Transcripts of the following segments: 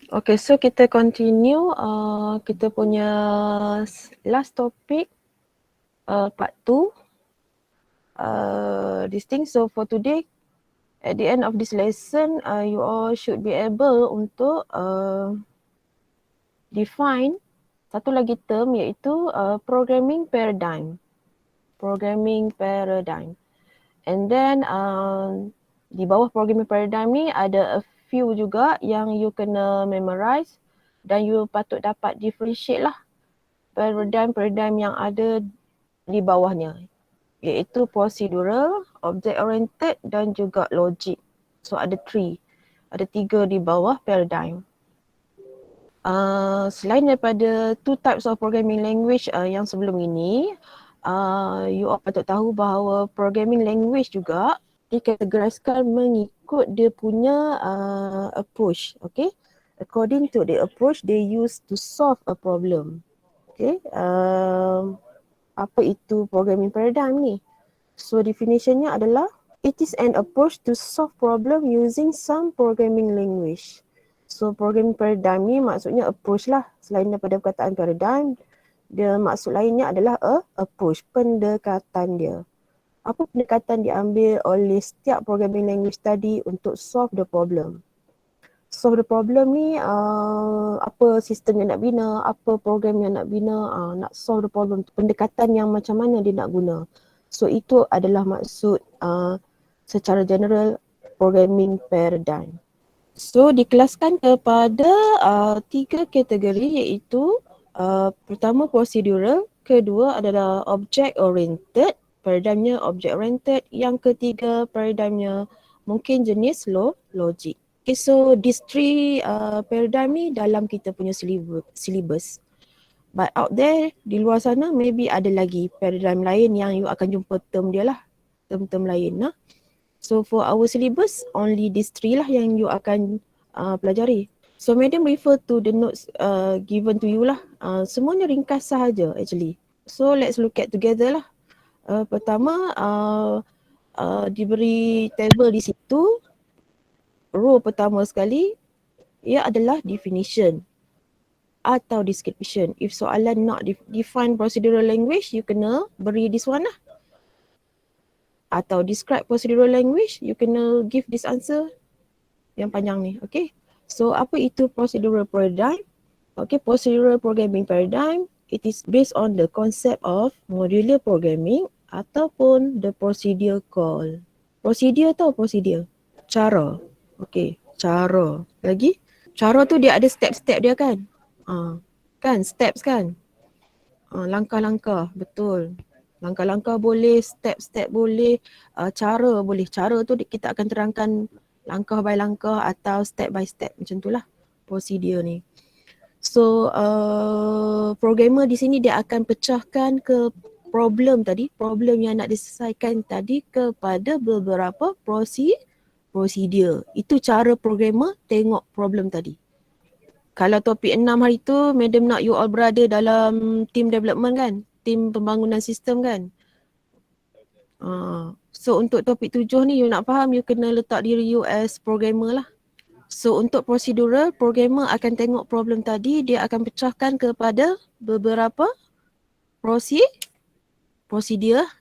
Okay, so kita continue kita punya last topic, part 2. This thing. So for today, at the end of this lesson, you all should be able untuk define satu lagi term iaitu programming paradigm. Programming paradigm. And then di bawah programming paradigm ni ada a few juga yang you kena memorize dan you patut dapat differentiate lah paradigm yang ada di bawahnya, iaitu procedural, object oriented dan juga logic. So ada tiga di bawah paradigm. Selain daripada two types of programming language yang sebelum ini, you all patut tahu bahawa programming language juga dikategoriskan mengikut dia punya approach, okay? According to the approach they use to solve a problem. Okay, apa itu programming paradigm ni? So definitionnya adalah it is an approach to solve problem using some programming language. So programming paradigm ni maksudnya approach lah. Selain daripada perkataan paradigm, dia maksud lainnya adalah approach, pendekatan dia. Apa pendekatan diambil oleh setiap programming language tadi untuk solve the problem? Solve the problem ni apa sistem yang nak bina, apa program yang nak bina, nak solve the problem, pendekatan yang macam mana dia nak guna. So itu adalah maksud secara general programming paradigm. So dikelaskan kepada tiga kategori iaitu pertama procedural, kedua adalah object oriented, paradigmnya object oriented, yang ketiga paradigmnya mungkin jenis logic. Okay, so these three paradigm ni dalam kita punya syllabus. But out there, di luar sana, maybe ada lagi paradigm lain yang you akan jumpa term dia lah. Term-term lain lah. So for our syllabus, only these three lah yang you akan pelajari. So madam refer to the notes given to you lah. Semuanya ringkas sahaja actually. So let's look at together lah. Pertama, diberi table di situ. Row pertama sekali, ia adalah definition atau description. If soalan nak define procedural language, you kena beri this one lah. Atau describe procedural language, you kena give this answer yang panjang ni. Okay. So apa itu procedural paradigm? Okay, procedural programming paradigm, it is based on the concept of modular programming ataupun the procedure call. Procedure tau procedure? Cara. Okay, cara. Lagi? Cara tu dia ada step-step dia kan? Kan, steps kan? Langkah-langkah, betul. Langkah-langkah boleh, step-step boleh, cara boleh. Cara tu kita akan terangkan langkah by langkah atau step by step. Macam tu lah prosedur ni. So, programmer di sini dia akan pecahkan ke problem tadi, problem yang nak diselesaikan tadi kepada beberapa prosedur. Itu cara programmer tengok problem tadi. Kalau topik 6 hari tu, madam nak you all berada dalam team development kan? Team pembangunan sistem kan? So untuk topik 7 ni you nak faham, you kena letak diri you as programmer lah. So untuk procedural, programmer akan tengok problem tadi, dia akan pecahkan kepada beberapa prosedur,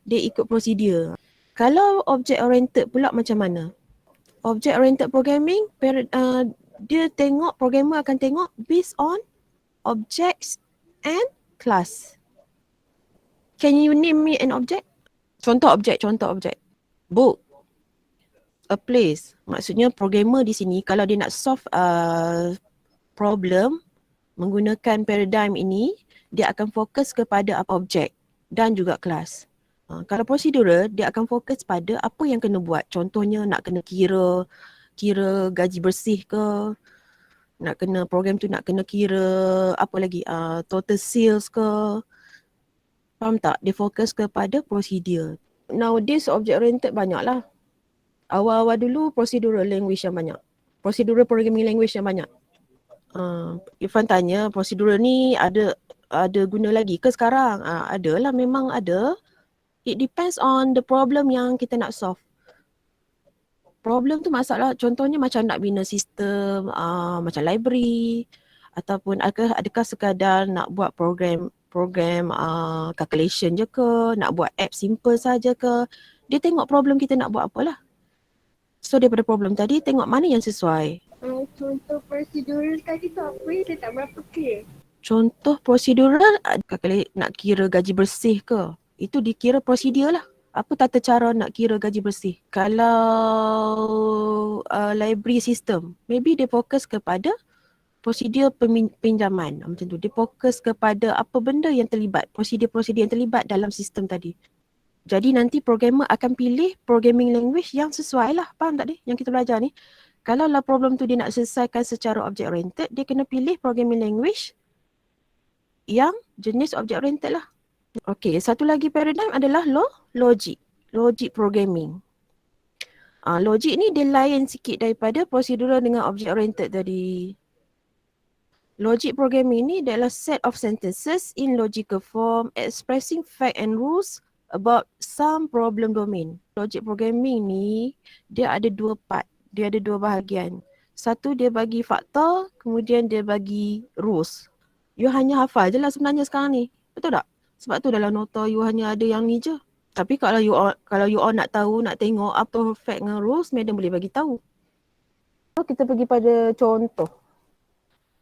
dia ikut prosedur. Kalau object oriented pula macam mana? Object oriented programming, dia tengok, programmer akan tengok based on objects and class. Can you name me an object? Contoh objek. Book. A place. Maksudnya programmer di sini kalau dia nak solve problem menggunakan paradigm ini, dia akan fokus kepada apa objek dan juga kelas. Kalau procedural, dia akan fokus pada apa yang kena buat. Contohnya nak kena kira gaji bersih ke, nak kena program tu nak kena kira apa lagi, total sales ke. Faham tak? Dia fokus kepada prosedur. Nowadays object oriented banyak lah. Awal-awal dulu procedural language yang banyak. Procedural programming language yang banyak. Irfan tanya prosedural ni ada guna lagi ke sekarang? Ada lah, memang ada. It depends on the problem yang kita nak solve. Problem tu masalah contohnya macam nak bina sistem macam library ataupun adakah sekadar nak buat program calculation je ke, nak buat app simple saja ke. Dia tengok problem kita nak buat apalah. So daripada problem tadi tengok mana yang sesuai. Contoh prosedural tadi tu apa ya? Saya tak berapa clear. Contoh prosedural nak kira gaji bersih ke? Itu dikira prosedur lah. Apa tata cara nak kira gaji bersih? Kalau library system, maybe dia fokus kepada prosedur pinjaman. Macam tu. Dia fokus kepada apa benda yang terlibat, prosedur-prosedur yang terlibat dalam sistem tadi. Jadi nanti programmer akan pilih programming language yang sesuai lah. Faham tak ni? Yang kita belajar ni. Kalau lah problem tu dia nak selesaikan secara object oriented, dia kena pilih programming language yang jenis object oriented lah. Okey, satu lagi paradigm adalah logic. Logic programming. Logic ni dia lain sikit daripada procedural dengan object oriented tadi. Logic programming ni adalah set of sentences in logical form expressing fact and rules about some problem domain. Logic programming ni dia ada dua part. Dia ada dua bahagian. Satu dia bagi fakta, kemudian dia bagi rules. You hanya hafal je lah sebenarnya sekarang ni. Betul tak? Sebab tu dalam nota you hanya ada yang ni je. Tapi kalau you all nak tahu, nak tengok apa fact dengan rules, madam boleh bagi tahu. Kita pergi pada contoh.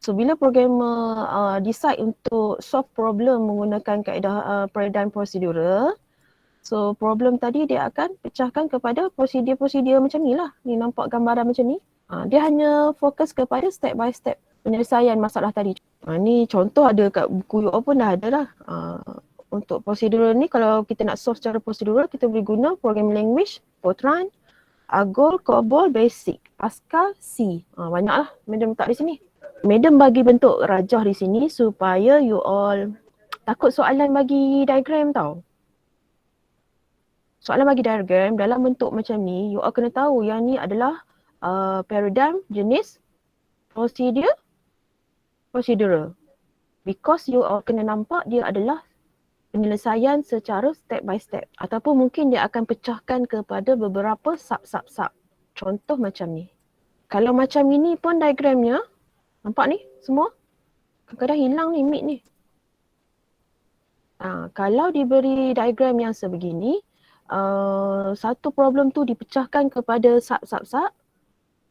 So bila programmer decide untuk solve problem menggunakan kaedah paradigm procedural, so problem tadi dia akan pecahkan kepada prosedur-prosedur macam ni lah. Ni nampak gambaran macam ni. Dia hanya fokus kepada step by step penyelesaian masalah tadi. Ni contoh ada kat buku you all pun dah ada lah. Untuk prosedural ni kalau kita nak solve secara prosedural, kita boleh guna programming language, Fortran, Argol, COBOL, Basic, Pascal, C. Banyak lah madam letak di sini. Madam bagi bentuk rajah di sini supaya you all takut soalan bagi diagram tau. Soalan bagi diagram dalam bentuk macam ni, you all kena tahu yang ni adalah paradigm jenis procedural. Because you all kena nampak dia adalah penyelesaian secara step by step. Ataupun mungkin dia akan pecahkan kepada beberapa sub. Contoh macam ni. Kalau macam ini pun diagramnya, nampak ni semua? Kadang-kadang hilang ni mid ni. Kalau diberi diagram yang sebegini, satu problem tu dipecahkan kepada sub.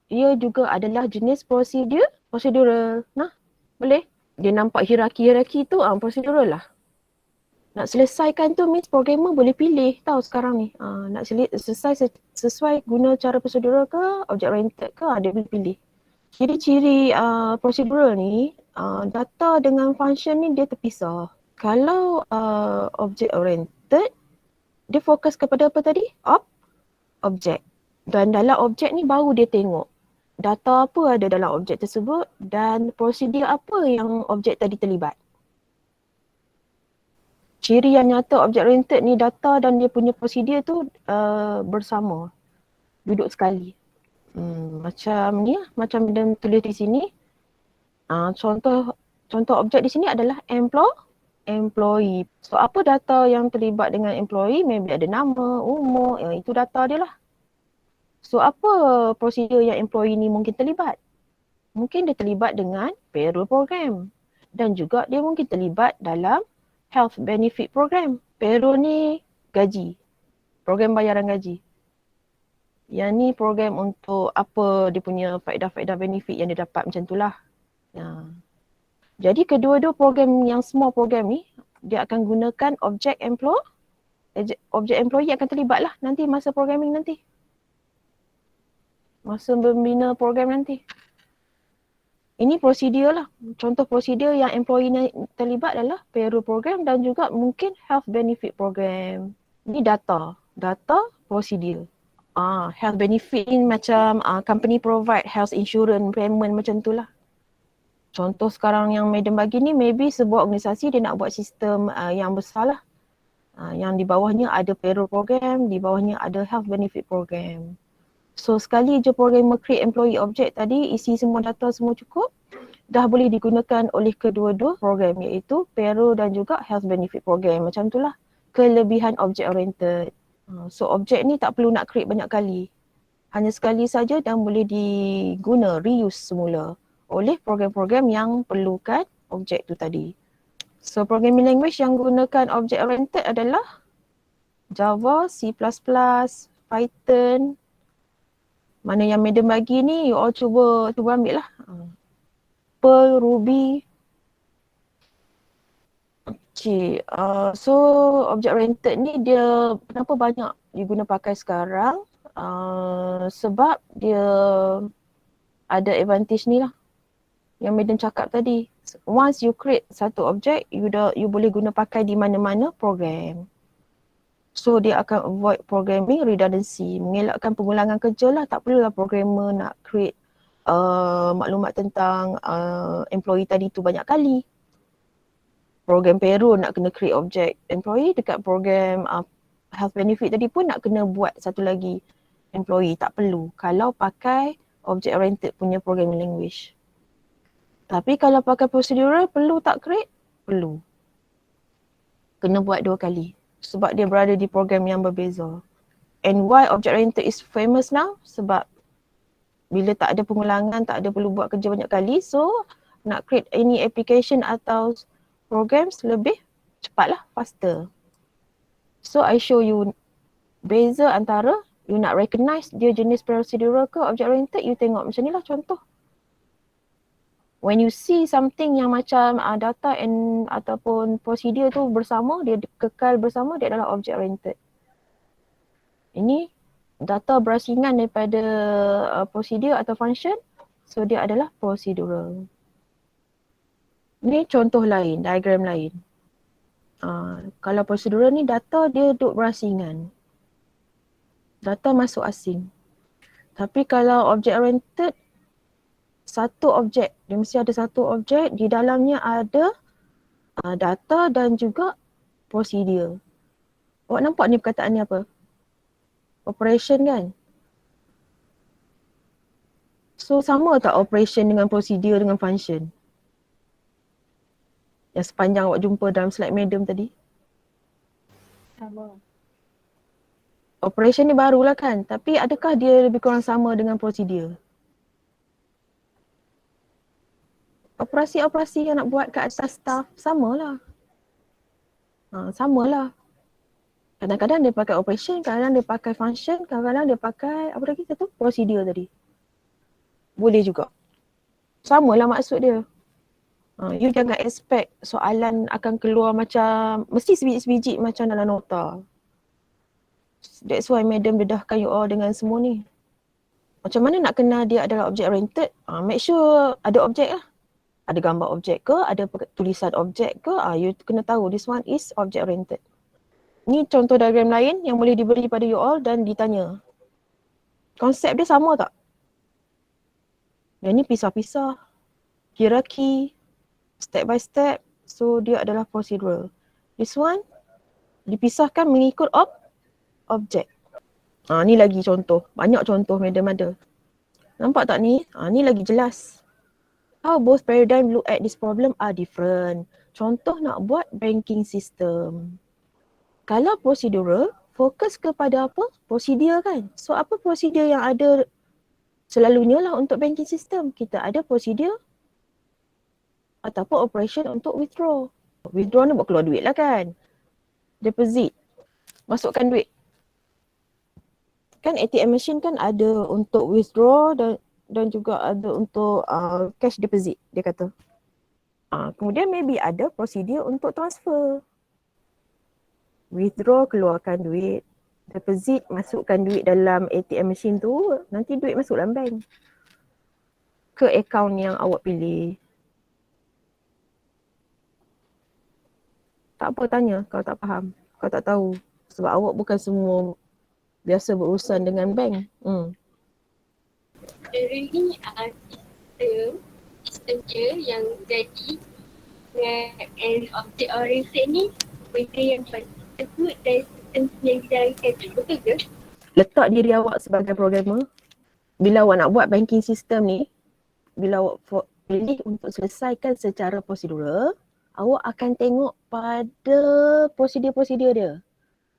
Ia juga adalah jenis prosedural. Nah, boleh? Dia nampak hierarki tu prosedural lah. Nak selesaikan tu means programmer boleh pilih tahu sekarang ni. Nak selesai sesuai guna cara prosedural ke, object oriented ke, dia boleh pilih. Ciri-ciri prosedural ni, data dengan function ni dia terpisah. Kalau object oriented, dia fokus kepada apa tadi? Object. Dan dalam objek ni baru dia tengok data apa ada dalam objek tersebut dan prosedur apa yang objek tadi terlibat. Ciri yang nyata object oriented ni data dan dia punya prosedur tu bersama. Duduk sekali. Macam ni lah, macam dia tulis di sini. Contoh objek di sini adalah employee. So apa data yang terlibat dengan employee? Maybe ada nama, umur, itu data dia lah. So apa prosedur yang employee ni mungkin terlibat? Mungkin dia terlibat dengan payroll program. Dan juga dia mungkin terlibat dalam health benefit program. Payroll ni gaji. Program bayaran gaji. Yang ni program untuk apa dia punya faedah-faedah benefit yang dia dapat macam tu lah. Jadi kedua-dua program yang small program ni, dia akan gunakan objek employee akan terlibat lah nanti masa programming nanti. Masa membina program nanti. Ini prosedur lah. Contoh prosedur yang employee terlibat adalah payroll program dan juga mungkin health benefit program. Ini data. Data prosedur. Health benefit ni macam company provide health insurance payment macam tu lah. Contoh sekarang yang madam bagi ni maybe sebuah organisasi dia nak buat sistem yang besar lah. Yang di bawahnya ada payroll program, di bawahnya ada health benefit program. So sekali je programmer create employee object tadi, isi semua data semua cukup, dah boleh digunakan oleh kedua-dua program iaitu payroll dan juga health benefit program. Macam itulah kelebihan object oriented. So objek ni tak perlu nak create banyak kali. hanya sekali saja dan boleh diguna, reuse semula oleh program-program yang perlukan objek tu tadi. So programming language yang gunakan object oriented adalah Java, C++, Python. Mana yang Madam bagi ni, you all cuba ambil lah. Perl, Ruby. Okay, so object oriented ni dia kenapa banyak diguna pakai sekarang? Sebab dia ada advantage ni lah yang Madam cakap tadi. Once you create satu objek, you boleh guna pakai di mana-mana program. So dia akan avoid programming redundancy, mengelakkan pengulangan kerja lah. Tak perlulah programmer nak create maklumat tentang employee tadi tu banyak kali. Program payroll nak kena create objek employee, dekat program health benefit tadi pun nak kena buat satu lagi employee. Tak perlu kalau pakai object oriented punya programming language. Tapi kalau pakai procedural, perlu tak create? Perlu. Kena buat 2 kali. Sebab dia berada di program yang berbeza. And why object oriented is famous now? Sebab bila tak ada pengulangan, tak ada perlu buat kerja banyak kali, so nak create any application atau programs lebih cepatlah, faster. So I show you beza antara you nak recognize dia jenis procedural ke object oriented, you tengok macam ni lah contoh. When you see something yang macam data and ataupun prosedur tu bersama, dia kekal bersama, dia adalah object oriented. Ini data berasingan daripada prosedur atau function, so dia adalah procedural. Ini contoh lain, diagram lain. Kalau prosedural ni data dia duduk berasingan. Data masuk asing. Tapi kalau object oriented, satu objek, dia mesti ada satu objek, di dalamnya ada data dan juga prosedur. Awak nampak ni perkataan ni apa? Operation kan? So sama tak operation dengan prosedur dengan function? Yang sepanjang awak jumpa dalam slide Madam tadi. Sama. Operation ni barulah kan, tapi adakah dia lebih kurang sama dengan prosedur? Operasi-operasi yang nak buat kat atas staff, samalah. Samalah. Kadang-kadang dia pakai operation, kadang-kadang dia pakai function, kadang-kadang dia pakai apa lagi satu? Prosedur tadi. Boleh juga. Samalah maksud dia. You jangan expect soalan akan keluar macam, mesti sebiji-sebiji macam dalam nota. That's why Madam dedahkan you all dengan semua ni. Macam mana nak kenal dia adalah object oriented? Make sure ada objek lah. Ada gambar objek ke, ada tulisan objek ke, you kena tahu this one is object oriented. Ni contoh diagram lain yang boleh diberi pada you all dan ditanya. Konsep dia sama tak? Yang ni pisah-pisah. Hierarchy, step by step. So dia adalah procedural. This one dipisahkan mengikut objek. Ni lagi contoh. Banyak contoh Madam ada. Nampak tak ni? Ni lagi jelas. How both paradigm look at this problem are different. Contoh nak buat banking system. Kalau procedural, fokus kepada apa? Prosedur kan? So apa prosedur yang ada selalunya lah untuk banking system? Kita ada prosedur ataupun operation untuk withdraw. Withdraw ni buat keluar duit lah kan? Deposit. Masukkan duit. Kan ATM machine kan ada untuk withdraw dan juga ada untuk cash deposit, dia kata. Kemudian maybe ada prosedur untuk transfer. Withdraw, keluarkan duit. Deposit, masukkan duit dalam ATM machine tu, nanti duit masuk dalam bank. Ke akaun yang awak pilih. Tak apa tanya kalau tak faham, kalau tak tahu. Sebab awak bukan semua biasa berurusan dengan bank. Really sistem je yang jadi dengan object oriented ni benda yang paling tersebut dari sistem yang dijalankan tu, betul ke? Letak diri awak sebagai programmer. Bila awak nak buat banking system ni, bila awak pilih untuk selesaikan secara prosedural, awak akan tengok pada prosedur-prosedur dia.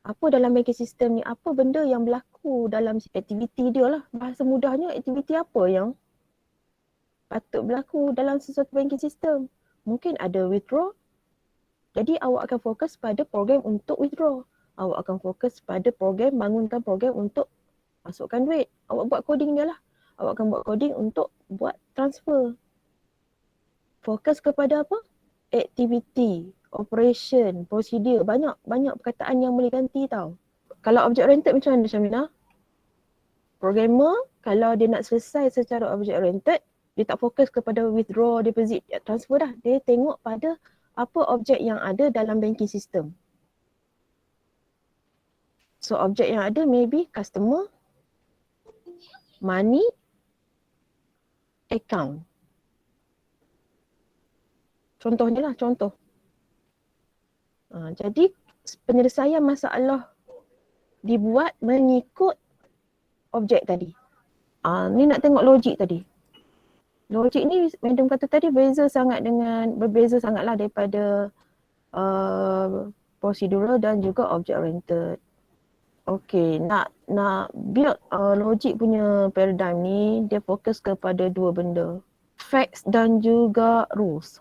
Apa dalam banking system ni, apa benda yang berlaku berlaku dalam aktiviti dia lah. Bahasa mudahnya, aktiviti apa yang patut berlaku dalam sesuatu banking system. Mungkin ada withdraw. Jadi awak akan fokus pada program untuk withdraw. Awak akan fokus pada program, bangunkan program untuk masukkan duit. Awak buat coding dia lah. Awak akan buat coding untuk buat transfer. Fokus kepada apa? Aktiviti, operation, prosedur. Banyak perkataan yang boleh ganti tau. Kalau object oriented macam mana Syamina? Programmer kalau dia nak selesai secara object oriented, dia tak fokus kepada withdraw, deposit, transfer dah. Dia tengok pada apa objek yang ada dalam banking system. So objek yang ada maybe customer, money, account. Contohnya lah, contoh. Jadi penyelesaian masalah dibuat mengikut objek tadi. Ni nak tengok logik tadi. Logik ni madam kata tadi berbeza sangatlah daripada procedural dan juga object oriented. Okay, nak build logik punya paradigm ni, dia fokus kepada dua benda. Facts dan juga rules.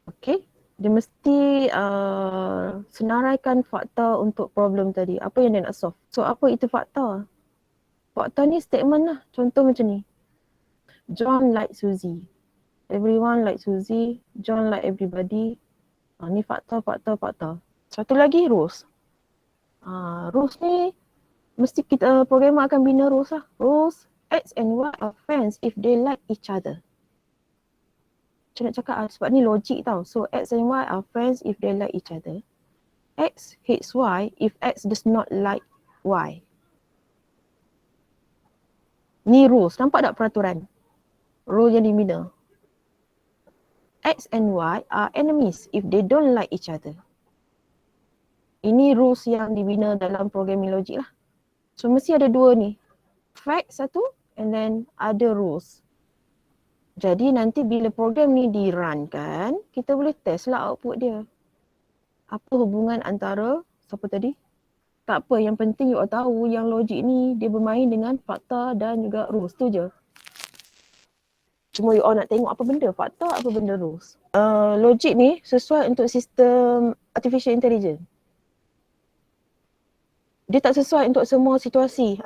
Okay, dia mesti senaraikan fakta untuk problem tadi. Apa yang dia nak solve. So apa itu fakta? Fakta ni statement lah. Contoh macam ni. John like Suzy. Everyone like Suzy. John like everybody. Ni fakta. Satu lagi rules. Rules ni mesti kita programmer akan bina rules lah. Rules X and Y are friends if they like each other. Macam nak cakap sebab ni logik tau. So X and Y are friends if they like each other. X hates Y if X does not like Y. Ni rules. Nampak tak peraturan? Rule yang dibina. X and Y are enemies if they don't like each other. Ini rules yang dibina dalam programming logik lah. So mesti ada dua ni. Fact satu and then ada rules. Jadi nanti bila program ni di-run-kan, kita boleh test lah output dia. Apa hubungan antara, siapa tadi? Tak apa, yang penting you all tahu yang logik ni dia bermain dengan fakta dan juga rules tu je. Cuma you all nak tengok apa benda fakta, apa benda rules. Logik ni sesuai untuk sistem artificial intelligence. Dia tak sesuai untuk semua situasi.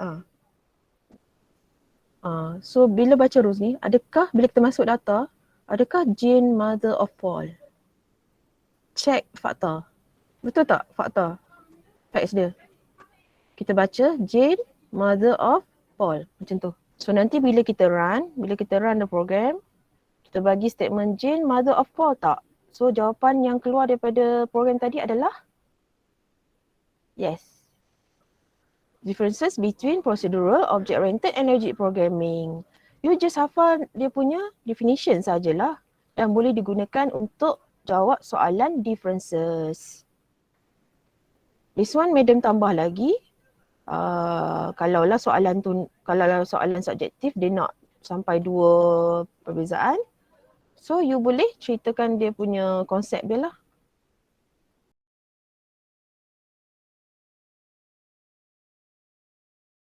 So bila baca rules ni, adakah bila kita masuk data, adakah Jane mother of Paul? Check fakta. Betul tak fakta? Facts dia. Kita baca Jane mother of Paul. Macam tu. So nanti bila kita run the program, kita bagi statement Jane mother of Paul tak? So jawapan yang keluar daripada program tadi adalah yes. Differences between procedural, object-oriented and logic programming. You just hafal dia punya definition sajalah dan boleh digunakan untuk jawab soalan differences. This one madam tambah lagi. Kalau soalan subjektif dia nak sampai 2 perbezaan. So you boleh ceritakan dia punya konsep dia lah.